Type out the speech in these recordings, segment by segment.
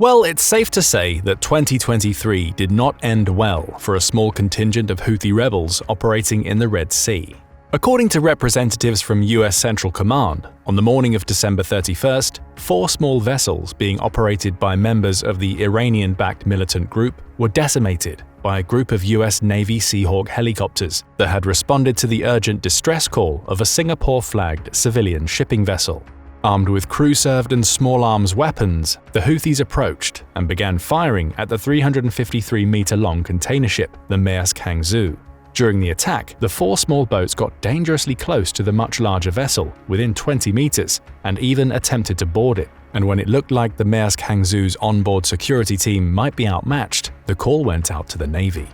Well, it's safe to say that 2023 did not end well for a small contingent of Houthi rebels operating in the Red Sea. According to representatives from US Central Command, on the morning of December 31st, 4 small vessels being operated by members of the Iranian-backed militant group were decimated by a group of US Navy Seahawk helicopters that had responded to the urgent distress call of a Singapore-flagged civilian shipping vessel. Armed with crew-served and small arms weapons, the Houthis approached and began firing at the 353-meter-long container ship, the Maersk Hangzhou. During the attack, the 4 small boats got dangerously close to the much larger vessel, within 20 meters, and even attempted to board it. And when it looked like the Maersk Hangzhou's onboard security team might be outmatched, the call went out to the Navy.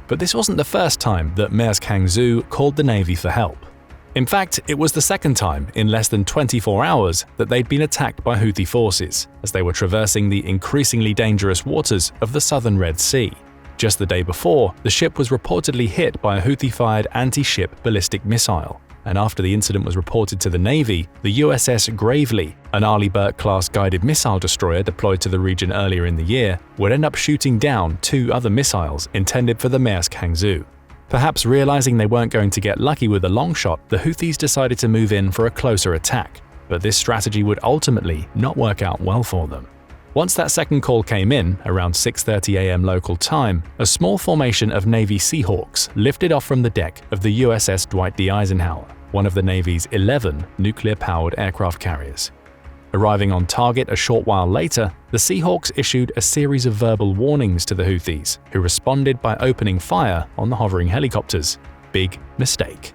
But this wasn't the first time that Maersk Hangzhou called the Navy for help. In fact, it was the second time in less than 24 hours that they'd been attacked by Houthi forces as they were traversing the increasingly dangerous waters of the southern Red Sea. Just the day before, the ship was reportedly hit by a Houthi-fired anti-ship ballistic missile, and after the incident was reported to the Navy, the USS Gravely, an Arleigh-Burke-class guided missile destroyer deployed to the region earlier in the year, would end up shooting down 2 other missiles intended for the Maersk Hangzhou. Perhaps realizing they weren't going to get lucky with a long shot, the Houthis decided to move in for a closer attack, but this strategy would ultimately not work out well for them. Once that second call came in, around 6:30 a.m. local time, a small formation of Navy Seahawks lifted off from the deck of the USS Dwight D. Eisenhower, one of the Navy's 11 nuclear-powered aircraft carriers. Arriving on target a short while later, the Seahawks issued a series of verbal warnings to the Houthis, who responded by opening fire on the hovering helicopters. Big mistake.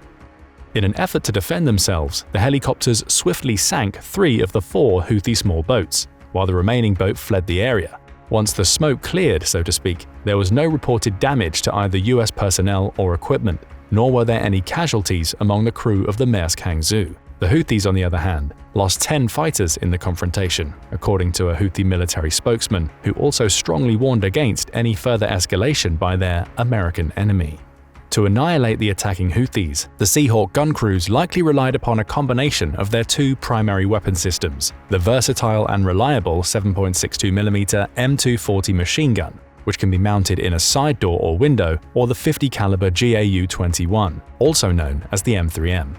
In an effort to defend themselves, the helicopters swiftly sank 3 of the 4 Houthi small boats, while the remaining boat fled the area. Once the smoke cleared, so to speak, there was no reported damage to either US personnel or equipment, nor were there any casualties among the crew of the Maersk Hangzhou. The Houthis, on the other hand, lost 10 fighters in the confrontation, according to a Houthi military spokesman, who also strongly warned against any further escalation by their American enemy. To annihilate the attacking Houthis, the Seahawk gun crews likely relied upon a combination of their 2 primary weapon systems, the versatile and reliable 7.62mm M240 machine gun, which can be mounted in a side door or window, or the 50 caliber GAU-21, also known as the M3M.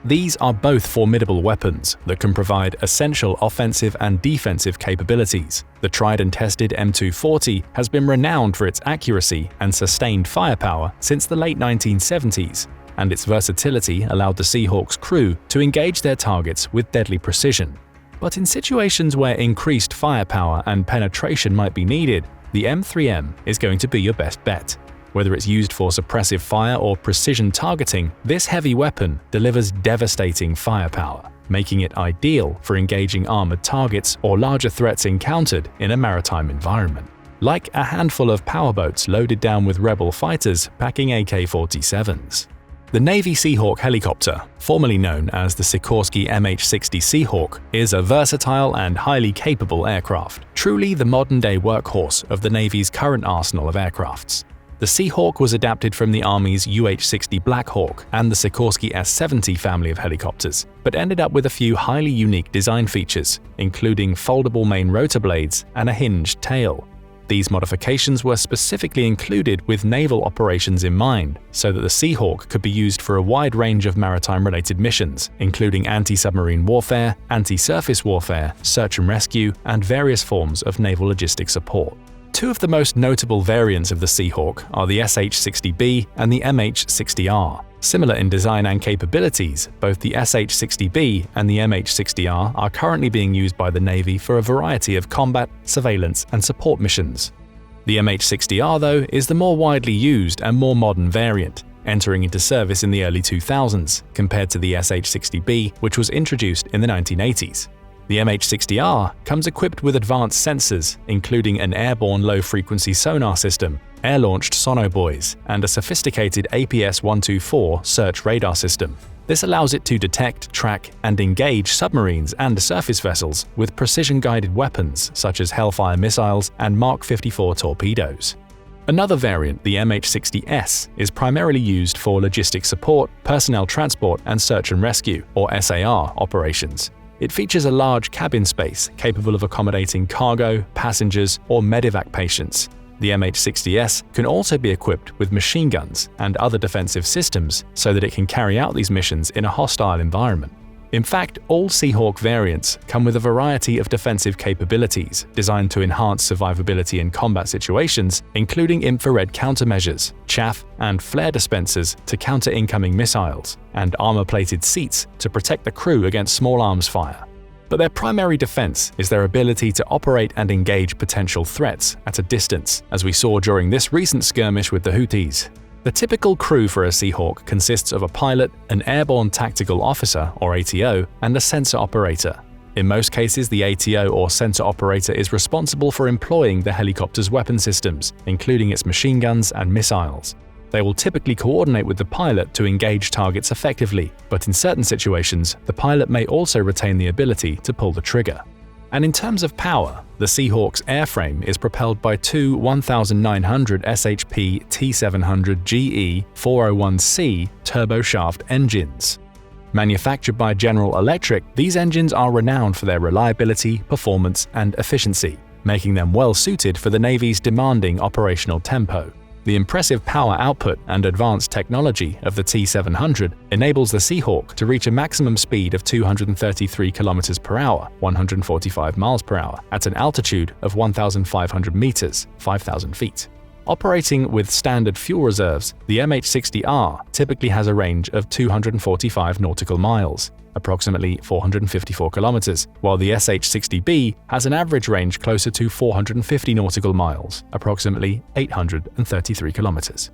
These are both formidable weapons that can provide essential offensive and defensive capabilities. The tried and tested M240 has been renowned for its accuracy and sustained firepower since the late 1970s, and its versatility allowed the Seahawks crew to engage their targets with deadly precision. But in situations where increased firepower and penetration might be needed, the M3M is going to be your best bet. Whether it's used for suppressive fire or precision targeting, this heavy weapon delivers devastating firepower, making it ideal for engaging armored targets or larger threats encountered in a maritime environment. Like a handful of powerboats loaded down with rebel fighters packing AK-47s. The Navy Seahawk helicopter, formerly known as the Sikorsky MH-60 Seahawk, is a versatile and highly capable aircraft, truly the modern-day workhorse of the Navy's current arsenal of aircrafts. The Seahawk was adapted from the Army's UH-60 Black Hawk and the Sikorsky S-70 family of helicopters, but ended up with a few highly unique design features, including foldable main rotor blades and a hinged tail. These modifications were specifically included with naval operations in mind, so that the Seahawk could be used for a wide range of maritime-related missions, including anti-submarine warfare, anti-surface warfare, search and rescue, and various forms of naval logistics support. 2 of the most notable variants of the Seahawk are the SH-60B and the MH-60R. Similar in design and capabilities, both the SH-60B and the MH-60R are currently being used by the Navy for a variety of combat, surveillance, and support missions. The MH-60R, though, is the more widely used and more modern variant, entering into service in the early 2000s, compared to the SH-60B, which was introduced in the 1980s. The MH-60R comes equipped with advanced sensors, including an airborne low-frequency sonar system, air-launched sonobuoys, and a sophisticated APS-124 search radar system. This allows it to detect, track, and engage submarines and surface vessels with precision-guided weapons such as Hellfire missiles and Mark 54 torpedoes. Another variant, the MH-60S, is primarily used for logistics support, personnel transport, and search and rescue, or SAR, operations. It features a large cabin space capable of accommodating cargo, passengers, or medevac patients. The MH-60S can also be equipped with machine guns and other defensive systems so that it can carry out these missions in a hostile environment. In fact, all Seahawk variants come with a variety of defensive capabilities designed to enhance survivability in combat situations, including infrared countermeasures, chaff and flare dispensers to counter incoming missiles, and armor-plated seats to protect the crew against small arms fire. But their primary defense is their ability to operate and engage potential threats at a distance, as we saw during this recent skirmish with the Houthis. The typical crew for a Seahawk consists of a pilot, an airborne tactical officer or ATO, and a sensor operator. In most cases, the ATO or sensor operator is responsible for employing the helicopter's weapon systems, including its machine guns and missiles. They will typically coordinate with the pilot to engage targets effectively, but in certain situations, the pilot may also retain the ability to pull the trigger. And in terms of power, the Seahawk's airframe is propelled by two 1,900 shp T700 GE 401C turboshaft engines. Manufactured by General Electric, these engines are renowned for their reliability, performance, and efficiency, making them well suited for the Navy's demanding operational tempo. The impressive power output and advanced technology of the T700 enables the Seahawk to reach a maximum speed of 233 km per hour, 145 miles per hour, at an altitude of 1,500 meters, 5,000 feet. Operating with standard fuel reserves, the MH-60R typically has a range of 245 nautical miles, approximately 454 kilometers, while the SH-60B has an average range closer to 450 nautical miles, approximately 833 kilometers.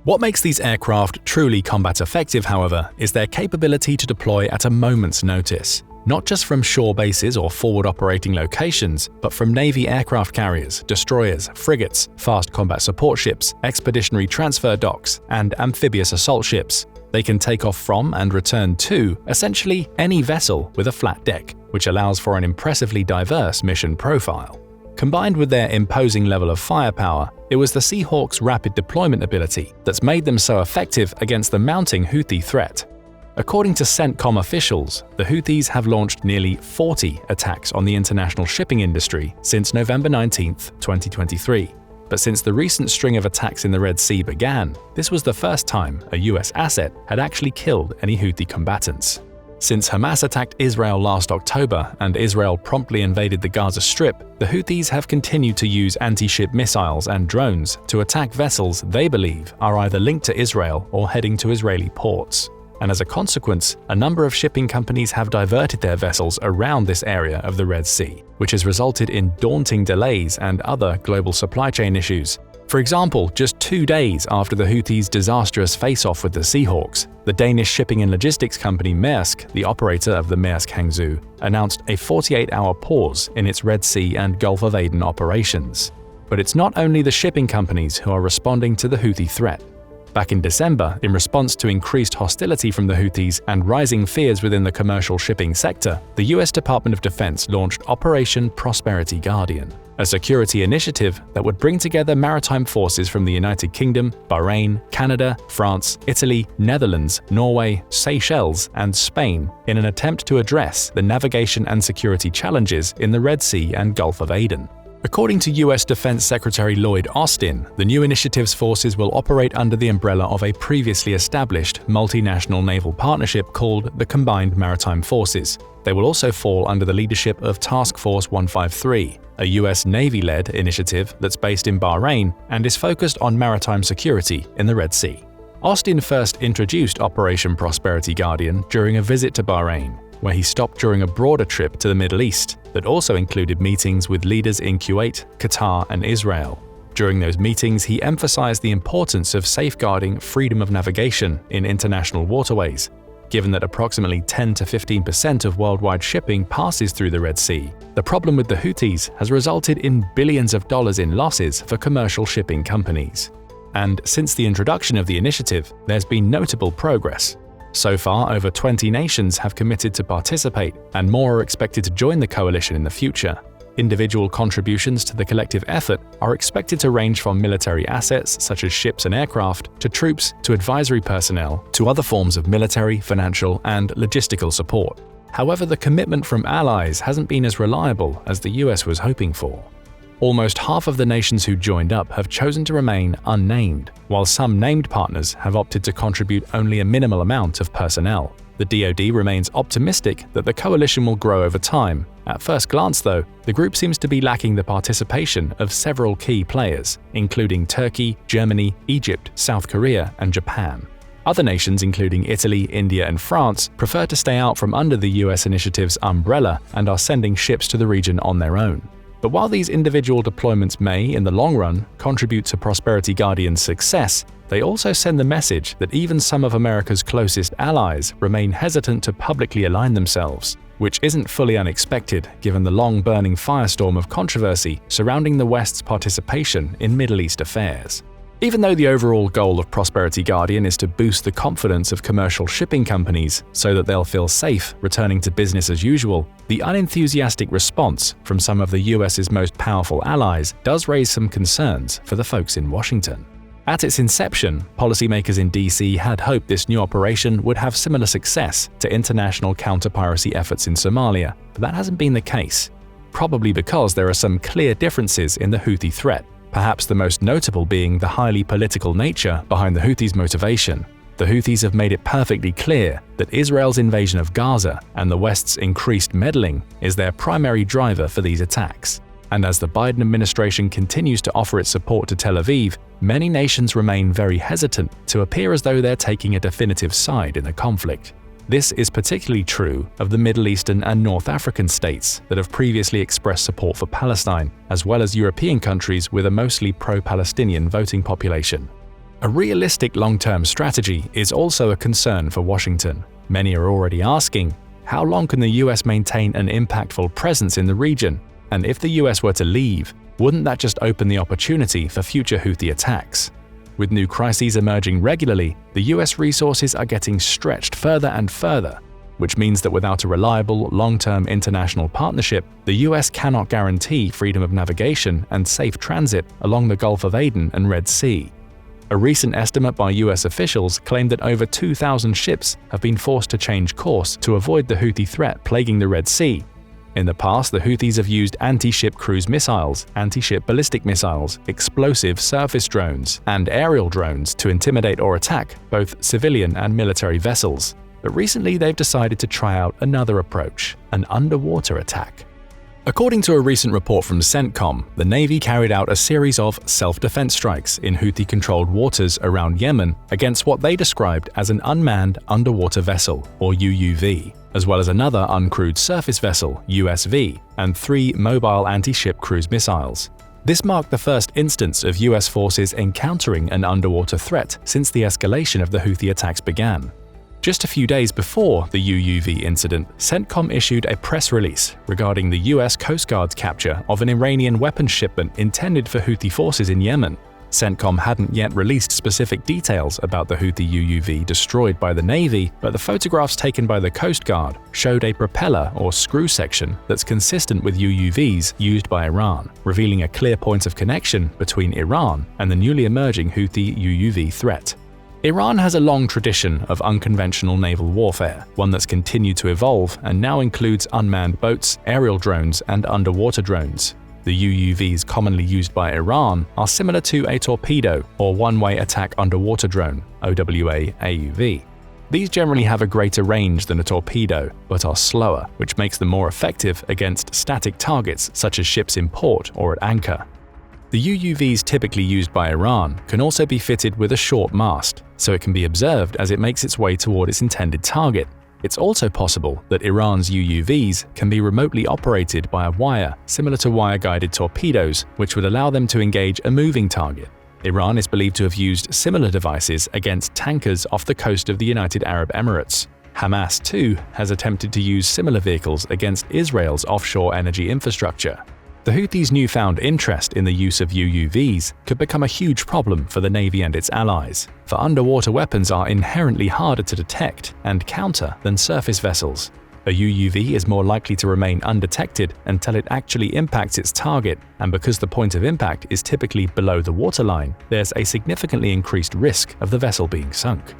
What makes these aircraft truly combat effective, however, is their capability to deploy at a moment's notice. Not just from shore bases or forward operating locations, but from Navy aircraft carriers, destroyers, frigates, fast combat support ships, expeditionary transfer docks, and amphibious assault ships. They can take off from and return to essentially any vessel with a flat deck, which allows for an impressively diverse mission profile. Combined with their imposing level of firepower, it was the Seahawk's rapid deployment ability that's made them so effective against the mounting Houthi threat. According to CENTCOM officials, the Houthis have launched nearly 40 attacks on the international shipping industry since November 19, 2023. But since the recent string of attacks in the Red Sea began, this was the first time a US asset had actually killed any Houthi combatants. Since Hamas attacked Israel last October and Israel promptly invaded the Gaza Strip, the Houthis have continued to use anti-ship missiles and drones to attack vessels they believe are either linked to Israel or heading to Israeli ports. And as a consequence, a number of shipping companies have diverted their vessels around this area of the Red Sea, which has resulted in daunting delays and other global supply chain issues. For example, just 2 days after the Houthis' disastrous face-off with the Seahawks, the Danish shipping and logistics company Maersk, the operator of the Maersk Hangzhou, announced a 48-hour pause in its Red Sea and Gulf of Aden operations. But it's not only the shipping companies who are responding to the Houthi threat. Back in December, in response to increased hostility from the Houthis and rising fears within the commercial shipping sector, the US Department of Defense launched Operation Prosperity Guardian, a security initiative that would bring together maritime forces from the United Kingdom, Bahrain, Canada, France, Italy, Netherlands, Norway, Seychelles, and Spain in an attempt to address the navigation and security challenges in the Red Sea and Gulf of Aden. According to US Defense Secretary Lloyd Austin, the new initiative's forces will operate under the umbrella of a previously established multinational naval partnership called the Combined Maritime Forces. They will also fall under the leadership of Task Force 153, a US Navy-led initiative that's based in Bahrain and is focused on maritime security in the Red Sea. Austin first introduced Operation Prosperity Guardian during a visit to Bahrain, where he stopped during a broader trip to the Middle East that also included meetings with leaders in Kuwait, Qatar, and Israel. During those meetings, he emphasized the importance of safeguarding freedom of navigation in international waterways, given that approximately 10 to 15% of worldwide shipping passes through the Red Sea. The problem with the Houthis has resulted in billions of dollars in losses for commercial shipping companies. And since the introduction of the initiative, there's been notable progress. So far, over 20 nations have committed to participate, and more are expected to join the coalition in the future. Individual contributions to the collective effort are expected to range from military assets such as ships and aircraft, to troops, to advisory personnel, to other forms of military, financial, and logistical support. However, the commitment from allies hasn't been as reliable as the US was hoping for. Almost half of the nations who joined up have chosen to remain unnamed, while some named partners have opted to contribute only a minimal amount of personnel. The DoD remains optimistic that the coalition will grow over time. At first glance, though, the group seems to be lacking the participation of several key players, including Turkey, Germany, Egypt, South Korea, and Japan. Other nations, including Italy, India, and France, prefer to stay out from under the US initiative's umbrella and are sending ships to the region on their own. But while these individual deployments may, in the long run, contribute to Prosperity Guardian's success, they also send the message that even some of America's closest allies remain hesitant to publicly align themselves, which isn't fully unexpected given the long-burning firestorm of controversy surrounding the West's participation in Middle East affairs. Even though the overall goal of Prosperity Guardian is to boost the confidence of commercial shipping companies so that they'll feel safe returning to business as usual, the unenthusiastic response from some of the US's most powerful allies does raise some concerns for the folks in Washington. At its inception, policymakers in DC had hoped this new operation would have similar success to international counter-piracy efforts in Somalia, but that hasn't been the case, probably because there are some clear differences in the Houthi threat. Perhaps the most notable being the highly political nature behind the Houthis' motivation. The Houthis have made it perfectly clear that Israel's invasion of Gaza and the West's increased meddling is their primary driver for these attacks. And as the Biden administration continues to offer its support to Tel Aviv, many nations remain very hesitant to appear as though they're taking a definitive side in the conflict. This is particularly true of the Middle Eastern and North African states that have previously expressed support for Palestine, as well as European countries with a mostly pro-Palestinian voting population. A realistic long-term strategy is also a concern for Washington. Many are already asking, how long can the US maintain an impactful presence in the region? And if the US were to leave, wouldn't that just open the opportunity for future Houthi attacks? With new crises emerging regularly, the US resources are getting stretched further and further, which means that without a reliable, long-term international partnership, the US cannot guarantee freedom of navigation and safe transit along the Gulf of Aden and Red Sea. A recent estimate by US officials claimed that over 2,000 ships have been forced to change course to avoid the Houthi threat plaguing the Red Sea. In the past, the Houthis have used anti-ship cruise missiles, anti-ship ballistic missiles, explosive surface drones, and aerial drones to intimidate or attack both civilian and military vessels. But recently they've decided to try out another approach, an underwater attack. According to a recent report from CENTCOM, the Navy carried out a series of self-defense strikes in Houthi-controlled waters around Yemen against what they described as an unmanned underwater vessel, or UUV, as well as another uncrewed surface vessel, USV, and 3 mobile anti-ship cruise missiles. This marked the first instance of US forces encountering an underwater threat since the escalation of the Houthi attacks began. Just a few days before the UUV incident, CENTCOM issued a press release regarding the US Coast Guard's capture of an Iranian weapons shipment intended for Houthi forces in Yemen. CENTCOM hadn't yet released specific details about the Houthi UUV destroyed by the Navy, but the photographs taken by the Coast Guard showed a propeller or screw section that's consistent with UUVs used by Iran, revealing a clear point of connection between Iran and the newly emerging Houthi UUV threat. Iran has a long tradition of unconventional naval warfare, one that's continued to evolve and now includes unmanned boats, aerial drones, and underwater drones. The UUVs commonly used by Iran are similar to a torpedo or one-way attack underwater drone, OWA-AUV. These generally have a greater range than a torpedo, but are slower, which makes them more effective against static targets such as ships in port or at anchor. The UUVs typically used by Iran can also be fitted with a short mast, so it can be observed as it makes its way toward its intended target. It's also possible that Iran's UUVs can be remotely operated by a wire similar to wire-guided torpedoes, which would allow them to engage a moving target. Iran is believed to have used similar devices against tankers off the coast of the United Arab Emirates. Hamas, too, has attempted to use similar vehicles against Israel's offshore energy infrastructure. The Houthis' newfound interest in the use of UUVs could become a huge problem for the Navy and its allies, for underwater weapons are inherently harder to detect and counter than surface vessels. A UUV is more likely to remain undetected until it actually impacts its target, and because the point of impact is typically below the waterline, there's a significantly increased risk of the vessel being sunk.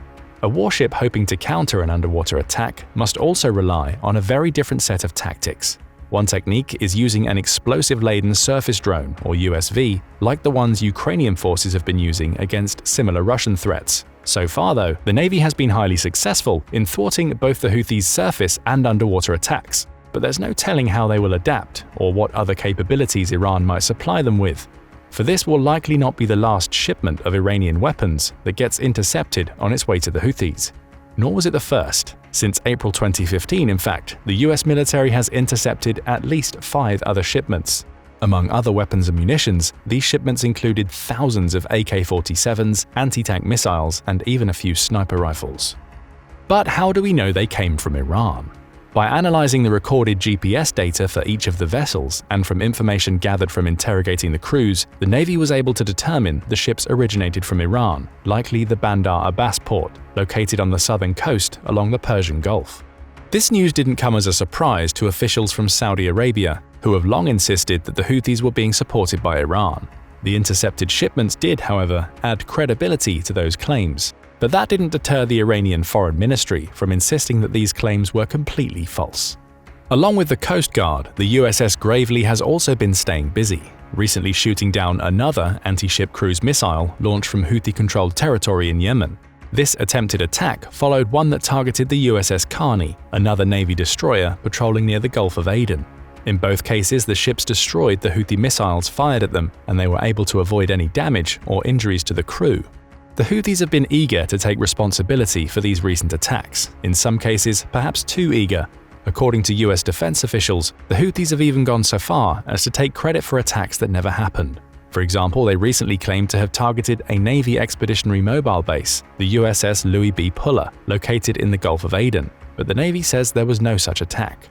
A warship hoping to counter an underwater attack must also rely on a very different set of tactics. One technique is using an explosive-laden surface drone, or USV, like the ones Ukrainian forces have been using against similar Russian threats. So far, though, the Navy has been highly successful in thwarting both the Houthis' surface and underwater attacks, but there's no telling how they will adapt or what other capabilities Iran might supply them with. For this will likely not be the last shipment of Iranian weapons that gets intercepted on its way to the Houthis. Nor was it the first. Since April 2015, in fact, the US military has intercepted at least 5 other shipments. Among other weapons and munitions, these shipments included thousands of AK-47s, anti-tank missiles, and even a few sniper rifles. But how do we know they came from Iran? By analyzing the recorded GPS data for each of the vessels and from information gathered from interrogating the crews, the Navy was able to determine the ships originated from Iran, likely the Bandar Abbas port, located on the southern coast along the Persian Gulf. This news didn't come as a surprise to officials from Saudi Arabia, who have long insisted that the Houthis were being supported by Iran. The intercepted shipments did, however, add credibility to those claims. But that didn't deter the Iranian Foreign Ministry from insisting that these claims were completely false. Along with the Coast Guard, the USS Gravely has also been staying busy, recently shooting down another anti-ship cruise missile launched from Houthi-controlled territory in Yemen. This attempted attack followed one that targeted the USS Carney, another Navy destroyer patrolling near the Gulf of Aden. In both cases, the ships destroyed the Houthi missiles fired at them, and they were able to avoid any damage or injuries to the crew. The Houthis have been eager to take responsibility for these recent attacks, in some cases perhaps too eager. According to US defense officials, the Houthis have even gone so far as to take credit for attacks that never happened. For example, they recently claimed to have targeted a Navy expeditionary mobile base, the USS Louis B. Puller, located in the Gulf of Aden, but the Navy says there was no such attack.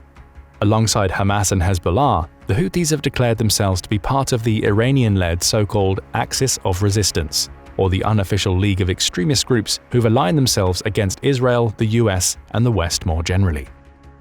Alongside Hamas and Hezbollah, the Houthis have declared themselves to be part of the Iranian-led so-called Axis of Resistance, or the unofficial league of extremist groups who've aligned themselves against Israel, the US, and the West more generally.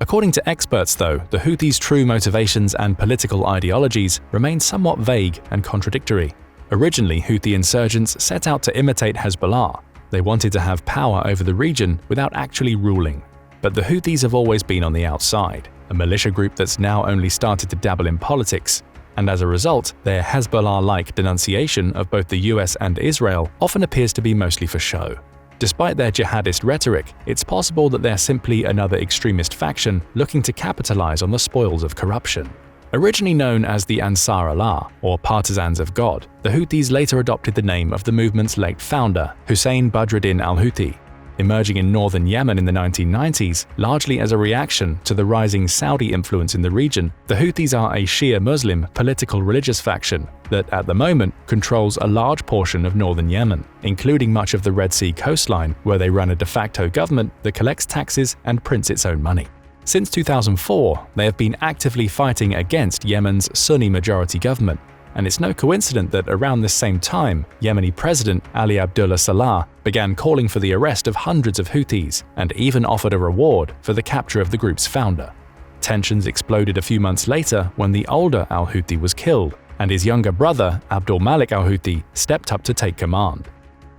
According to experts, though, the Houthis' true motivations and political ideologies remain somewhat vague and contradictory. Originally, Houthi insurgents set out to imitate Hezbollah. They wanted to have power over the region without actually ruling. But the Houthis have always been on the outside, a militia group that's now only started to dabble in politics, and as a result, their Hezbollah-like denunciation of both the US and Israel often appears to be mostly for show. Despite their jihadist rhetoric, it's possible that they're simply another extremist faction looking to capitalize on the spoils of corruption. Originally known as the Ansar Allah, or Partisans of God, the Houthis later adopted the name of the movement's late founder, Hussein Badruddin al-Houthi. Emerging in northern Yemen in the 1990s, largely as a reaction to the rising Saudi influence in the region, the Houthis are a Shia Muslim political religious faction that, at the moment, controls a large portion of northern Yemen, including much of the Red Sea coastline, where they run a de facto government that collects taxes and prints its own money. Since 2004, they have been actively fighting against Yemen's Sunni-majority government, and it's no coincidence that around this same time, Yemeni President Ali Abdullah Saleh began calling for the arrest of hundreds of Houthis and even offered a reward for the capture of the group's founder. Tensions exploded a few months later when the older al-Houthi was killed, and his younger brother, Abdul Malik al-Houthi, stepped up to take command.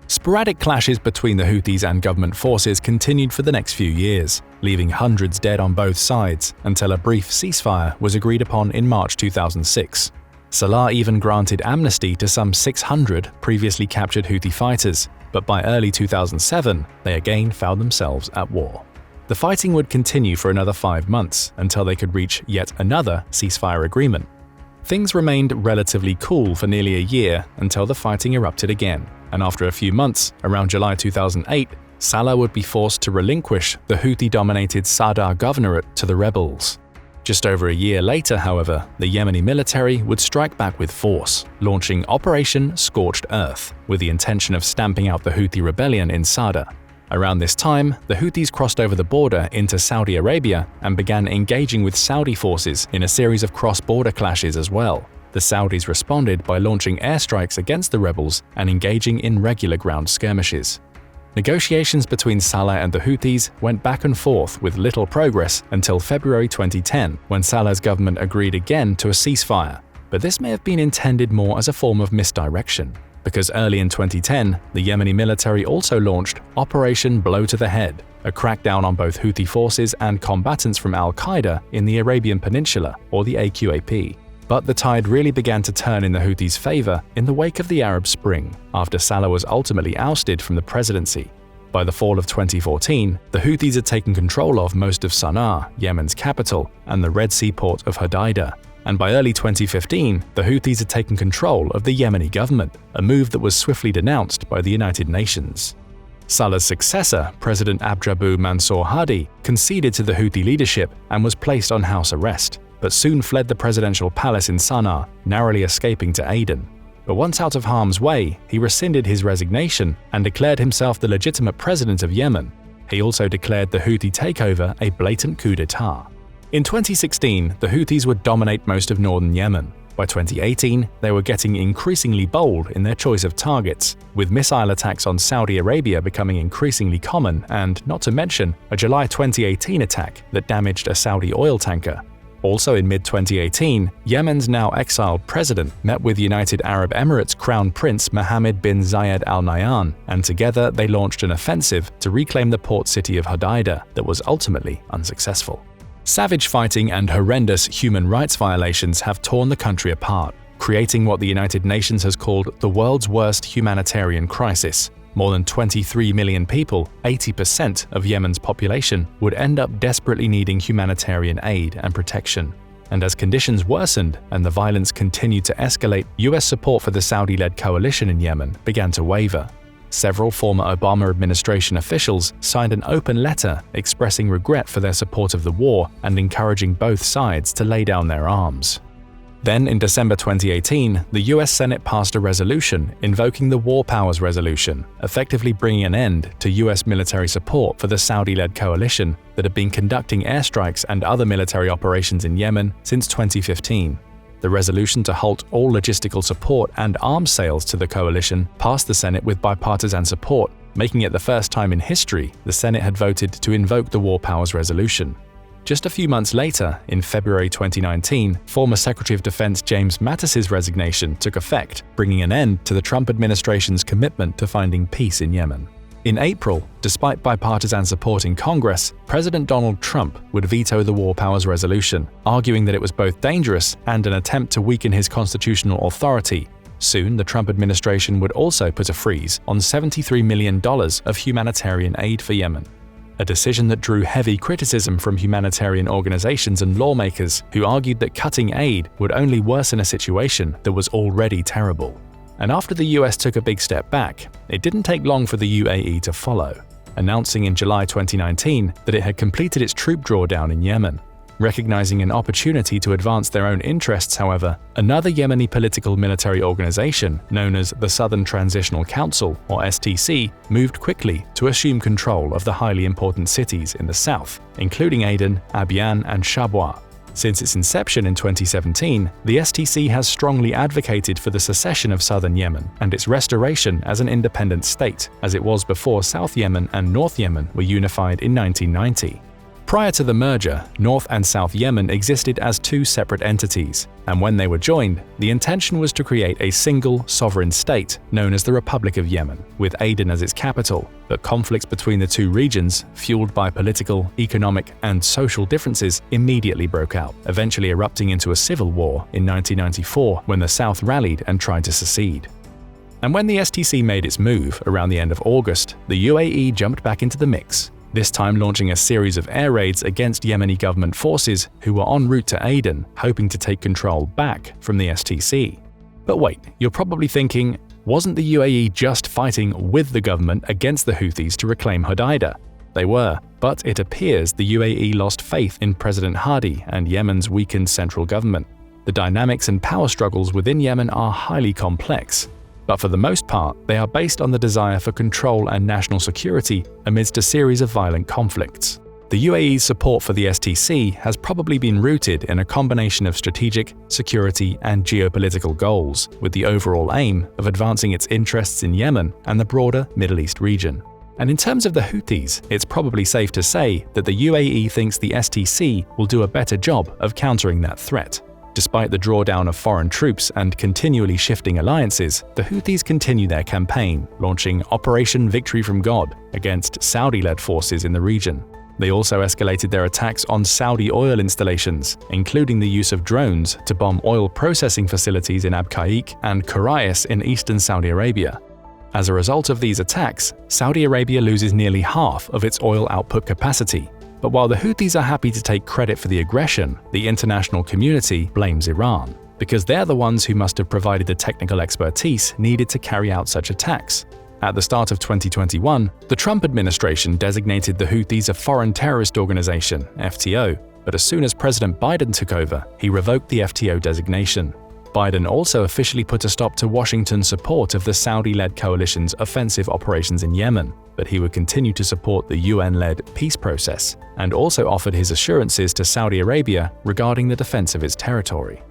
Sporadic clashes between the Houthis and government forces continued for the next few years, leaving hundreds dead on both sides until a brief ceasefire was agreed upon in March 2006. Salah even granted amnesty to some 600 previously captured Houthi fighters, but by early 2007, they again found themselves at war. The fighting would continue for another 5 months until they could reach yet another ceasefire agreement. Things remained relatively cool for nearly a year until the fighting erupted again, and after a few months, around July 2008, Salah would be forced to relinquish the Houthi-dominated Sadr governorate to the rebels. Just over a year later, however, the Yemeni military would strike back with force, launching Operation Scorched Earth, with the intention of stamping out the Houthi rebellion in Sadr. Around this time, the Houthis crossed over the border into Saudi Arabia and began engaging with Saudi forces in a series of cross-border clashes as well. The Saudis responded by launching airstrikes against the rebels and engaging in regular ground skirmishes. Negotiations between Saleh and the Houthis went back and forth with little progress until February 2010, when Saleh's government agreed again to a ceasefire, But this may have been intended more as a form of misdirection, because early in 2010, the Yemeni military also launched Operation Blow to the Head, a crackdown on both Houthi forces and combatants from al-Qaeda in the Arabian Peninsula, or the AQAP. But the tide really began to turn in the Houthis' favor in the wake of the Arab Spring, after Saleh was ultimately ousted from the presidency. By the fall of 2014, the Houthis had taken control of most of Sana'a, Yemen's capital, and the Red Sea port of Hodeidah. And by early 2015, the Houthis had taken control of the Yemeni government, a move that was swiftly denounced by the United Nations. Saleh's successor, President Abdrabbuh Mansour Hadi, conceded to the Houthi leadership and was placed on house arrest, but soon fled the presidential palace in Sana'a, narrowly escaping to Aden. But once out of harm's way, he rescinded his resignation and declared himself the legitimate president of Yemen. He also declared the Houthi takeover a blatant coup d'etat. In 2016, the Houthis would dominate most of northern Yemen. By 2018, they were getting increasingly bold in their choice of targets, with missile attacks on Saudi Arabia becoming increasingly common and, not to mention, a July 2018 attack that damaged a Saudi oil tanker. Also in mid-2018, Yemen's now exiled president met with United Arab Emirates Crown Prince Mohammed bin Zayed Al Nahyan, and together they launched an offensive to reclaim the port city of Hodeidah that was ultimately unsuccessful. Savage fighting and horrendous human rights violations have torn the country apart, creating what the United Nations has called the world's worst humanitarian crisis. More than 23 million people, 80% of Yemen's population, would end up desperately needing humanitarian aid and protection. And as conditions worsened and the violence continued to escalate, US support for the Saudi-led coalition in Yemen began to waver. Several former Obama administration officials signed an open letter expressing regret for their support of the war and encouraging both sides to lay down their arms. Then, in December 2018, the US Senate passed a resolution invoking the War Powers Resolution, effectively bringing an end to US military support for the Saudi-led coalition that had been conducting airstrikes and other military operations in Yemen since 2015. The resolution to halt all logistical support and arms sales to the coalition passed the Senate with bipartisan support, making it the first time in history the Senate had voted to invoke the War Powers Resolution. Just a few months later, in February 2019, former Secretary of Defense James Mattis's resignation took effect, bringing an end to the Trump administration's commitment to finding peace in Yemen. In April, despite bipartisan support in Congress, President Donald Trump would veto the War Powers Resolution, arguing that it was both dangerous and an attempt to weaken his constitutional authority. Soon, the Trump administration would also put a freeze on $73 million of humanitarian aid for Yemen. A decision that drew heavy criticism from humanitarian organizations and lawmakers who argued that cutting aid would only worsen a situation that was already terrible. And after the US took a big step back, it didn't take long for the UAE to follow, announcing in July 2019 that it had completed its troop drawdown in Yemen. Recognizing an opportunity to advance their own interests, however, another Yemeni political military organization known as the Southern Transitional Council, or STC, moved quickly to assume control of the highly important cities in the south, including Aden, Abyan, and Shabwa. Since its inception in 2017, the STC has strongly advocated for the secession of southern Yemen and its restoration as an independent state, as it was before South Yemen and North Yemen were unified in 1990. Prior to the merger, North and South Yemen existed as two separate entities, and when they were joined, the intention was to create a single, sovereign state known as the Republic of Yemen, with Aden as its capital. But conflicts between the two regions, fueled by political, economic, and social differences, immediately broke out, eventually erupting into a civil war in 1994 when the South rallied and tried to secede. And when the STC made its move around the end of August, the UAE jumped back into the mix, this time launching a series of air raids against Yemeni government forces who were en route to Aden, hoping to take control back from the STC. But wait, you're probably thinking, wasn't the UAE just fighting with the government against the Houthis to reclaim Hodeidah? They were, but it appears the UAE lost faith in President Hadi and Yemen's weakened central government. The dynamics and power struggles within Yemen are highly complex, but for the most part, they are based on the desire for control and national security amidst a series of violent conflicts. The UAE's support for the STC has probably been rooted in a combination of strategic, security, and geopolitical goals, with the overall aim of advancing its interests in Yemen and the broader Middle East region. And in terms of the Houthis, it's probably safe to say that the UAE thinks the STC will do a better job of countering that threat. Despite the drawdown of foreign troops and continually shifting alliances, the Houthis continue their campaign, launching Operation Victory from God against Saudi-led forces in the region. They also escalated their attacks on Saudi oil installations, including the use of drones to bomb oil processing facilities in Abqaiq and Quraysh in eastern Saudi Arabia. As a result of these attacks, Saudi Arabia loses nearly half of its oil output capacity. But while the Houthis are happy to take credit for the aggression, the international community blames Iran, because they're the ones who must have provided the technical expertise needed to carry out such attacks. At the start of 2021, the Trump administration designated the Houthis a foreign terrorist organization, FTO, but as soon as President Biden took over, he revoked the FTO designation. Biden also officially put a stop to Washington's support of the Saudi-led coalition's offensive operations in Yemen, but he would continue to support the UN-led peace process, and also offered his assurances to Saudi Arabia regarding the defense of its territory.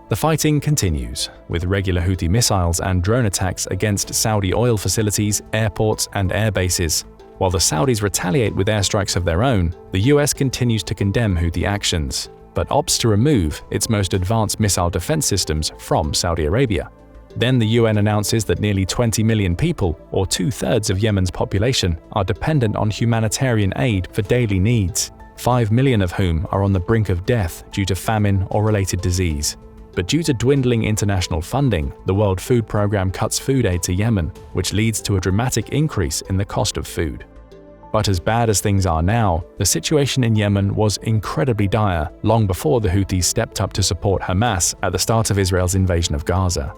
The fighting continues, with regular Houthi missiles and drone attacks against Saudi oil facilities, airports, and air bases. While the Saudis retaliate with airstrikes of their own, the US continues to condemn Houthi actions, but opts to remove its most advanced missile defense systems from Saudi Arabia. Then the UN announces that nearly 20 million people, or 2/3 of Yemen's population, are dependent on humanitarian aid for daily needs, 5 million of whom are on the brink of death due to famine or related disease. But due to dwindling international funding, the World Food Programme cuts food aid to Yemen, which leads to a dramatic increase in the cost of food. But as bad as things are now, the situation in Yemen was incredibly dire long before the Houthis stepped up to support Hamas at the start of Israel's invasion of Gaza.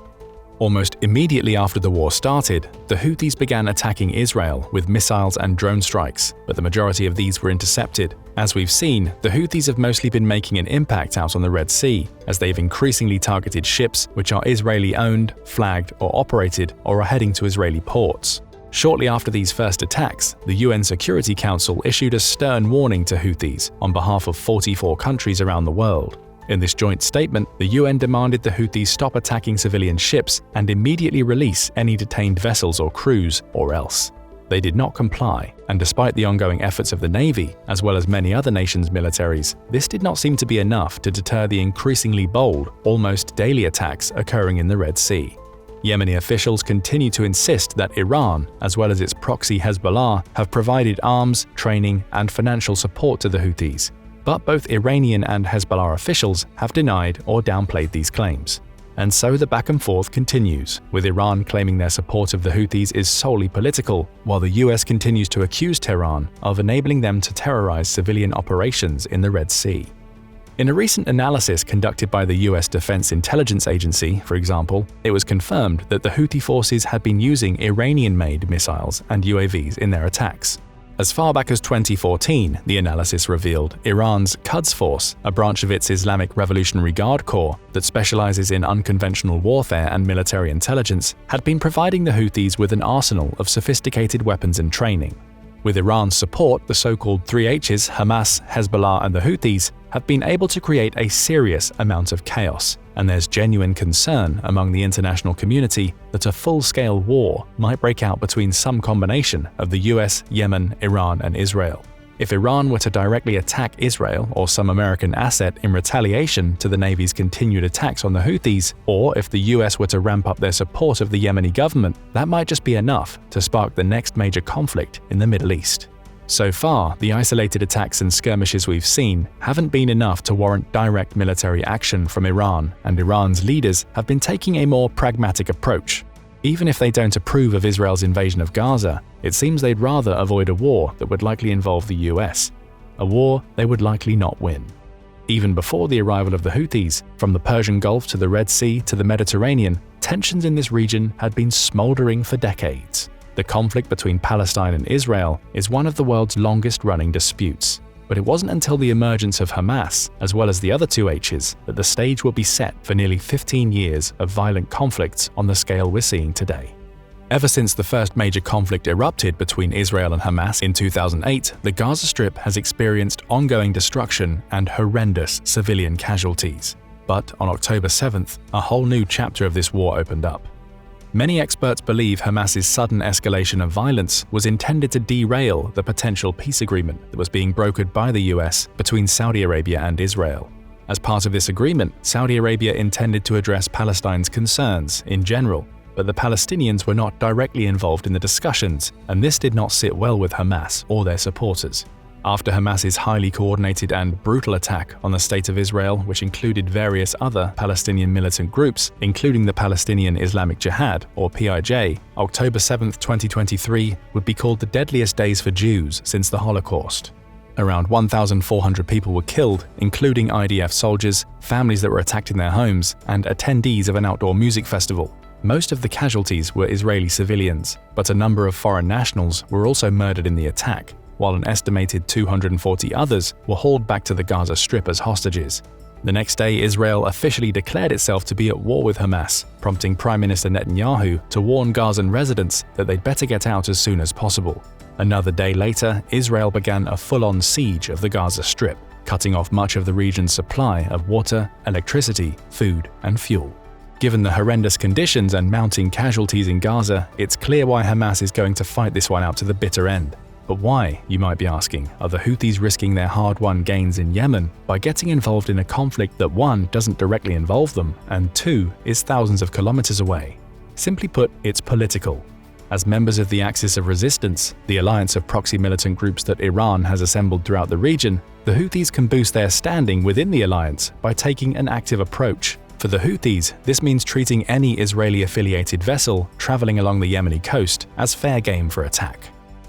Almost immediately after the war started, the Houthis began attacking Israel with missiles and drone strikes, but the majority of these were intercepted. As we've seen, the Houthis have mostly been making an impact out on the Red Sea, as they've increasingly targeted ships which are Israeli-owned, flagged, or operated, or are heading to Israeli ports. Shortly after these first attacks, the UN Security Council issued a stern warning to Houthis on behalf of 44 countries around the world. In this joint statement, the UN demanded the Houthis stop attacking civilian ships and immediately release any detained vessels or crews, or else. They did not comply, and despite the ongoing efforts of the Navy, as well as many other nations' militaries, this did not seem to be enough to deter the increasingly bold, almost daily attacks occurring in the Red Sea. Yemeni officials continue to insist that Iran, as well as its proxy Hezbollah, have provided arms, training, and financial support to the Houthis. But both Iranian and Hezbollah officials have denied or downplayed these claims. And so the back and forth continues, with Iran claiming their support of the Houthis is solely political, while the US continues to accuse Tehran of enabling them to terrorize civilian operations in the Red Sea. In a recent analysis conducted by the US Defense Intelligence Agency, for example, it was confirmed that the Houthi forces had been using Iranian-made missiles and UAVs in their attacks. As far back as 2014, the analysis revealed Iran's Quds Force, a branch of its Islamic Revolutionary Guard Corps that specializes in unconventional warfare and military intelligence, had been providing the Houthis with an arsenal of sophisticated weapons and training. With Iran's support, the so-called 3Hs, Hamas, Hezbollah, and the Houthis, have been able to create a serious amount of chaos, and there's genuine concern among the international community that a full-scale war might break out between some combination of the US, Yemen, Iran, and Israel. If Iran were to directly attack Israel or some American asset in retaliation to the Navy's continued attacks on the Houthis, or if the US were to ramp up their support of the Yemeni government, that might just be enough to spark the next major conflict in the Middle East. So far, the isolated attacks and skirmishes we've seen haven't been enough to warrant direct military action from Iran, and Iran's leaders have been taking a more pragmatic approach. Even if they don't approve of Israel's invasion of Gaza, it seems they'd rather avoid a war that would likely involve the US, a war they would likely not win. Even before the arrival of the Houthis, from the Persian Gulf to the Red Sea to the Mediterranean, tensions in this region had been smoldering for decades. The conflict between Palestine and Israel is one of the world's longest-running disputes. But it wasn't until the emergence of Hamas, as well as the other two H's, that the stage will be set for nearly 15 years of violent conflicts on the scale we're seeing today. Ever since the first major conflict erupted between Israel and Hamas in 2008, the Gaza Strip has experienced ongoing destruction and horrendous civilian casualties. But on October 7th, a whole new chapter of this war opened up. Many experts believe Hamas's sudden escalation of violence was intended to derail the potential peace agreement that was being brokered by the US between Saudi Arabia and Israel. As part of this agreement, Saudi Arabia intended to address Palestine's concerns in general, but the Palestinians were not directly involved in the discussions, and this did not sit well with Hamas or their supporters. After Hamas's highly coordinated and brutal attack on the State of Israel, which included various other Palestinian militant groups, including the Palestinian Islamic Jihad, or PIJ, October 7, 2023 would be called the deadliest days for Jews since the Holocaust. Around 1,400 people were killed, including IDF soldiers, families that were attacked in their homes, and attendees of an outdoor music festival. Most of the casualties were Israeli civilians, but a number of foreign nationals were also murdered in the attack, while an estimated 240 others were hauled back to the Gaza Strip as hostages. The next day, Israel officially declared itself to be at war with Hamas, prompting Prime Minister Netanyahu to warn Gazan residents that they'd better get out as soon as possible. Another day later, Israel began a full-on siege of the Gaza Strip, cutting off much of the region's supply of water, electricity, food, and fuel. Given the horrendous conditions and mounting casualties in Gaza, it's clear why Hamas is going to fight this one out to the bitter end. But why, you might be asking, are the Houthis risking their hard-won gains in Yemen by getting involved in a conflict that 1. Doesn't directly involve them, and 2. Is thousands of kilometers away? Simply put, it's political. As members of the Axis of Resistance, the alliance of proxy militant groups that Iran has assembled throughout the region, the Houthis can boost their standing within the alliance by taking an active approach. For the Houthis, this means treating any Israeli-affiliated vessel traveling along the Yemeni coast as fair game for attack.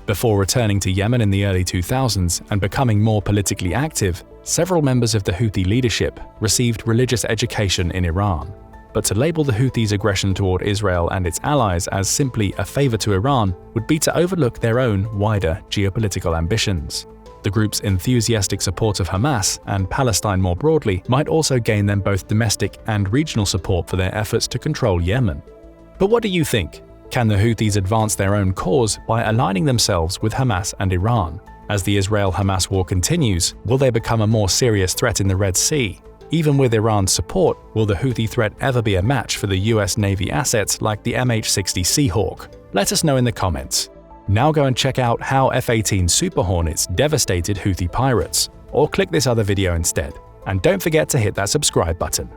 Before returning to Yemen in the early 2000s and becoming more politically active, several members of the Houthi leadership received religious education in Iran. But to label the Houthis' aggression toward Israel and its allies as simply a favor to Iran would be to overlook their own wider geopolitical ambitions. The group's enthusiastic support of Hamas and Palestine more broadly might also gain them both domestic and regional support for their efforts to control Yemen. But what do you think? Can the Houthis advance their own cause by aligning themselves with Hamas and Iran? As the Israel-Hamas war continues, will they become a more serious threat in the Red Sea? Even with Iran's support, will the Houthi threat ever be a match for the US Navy assets like the MH-60 Seahawk? Let us know in the comments. Now go and check out how F-18 Super Hornets devastated Houthi pirates, or click this other video instead. And don't forget to hit that subscribe button.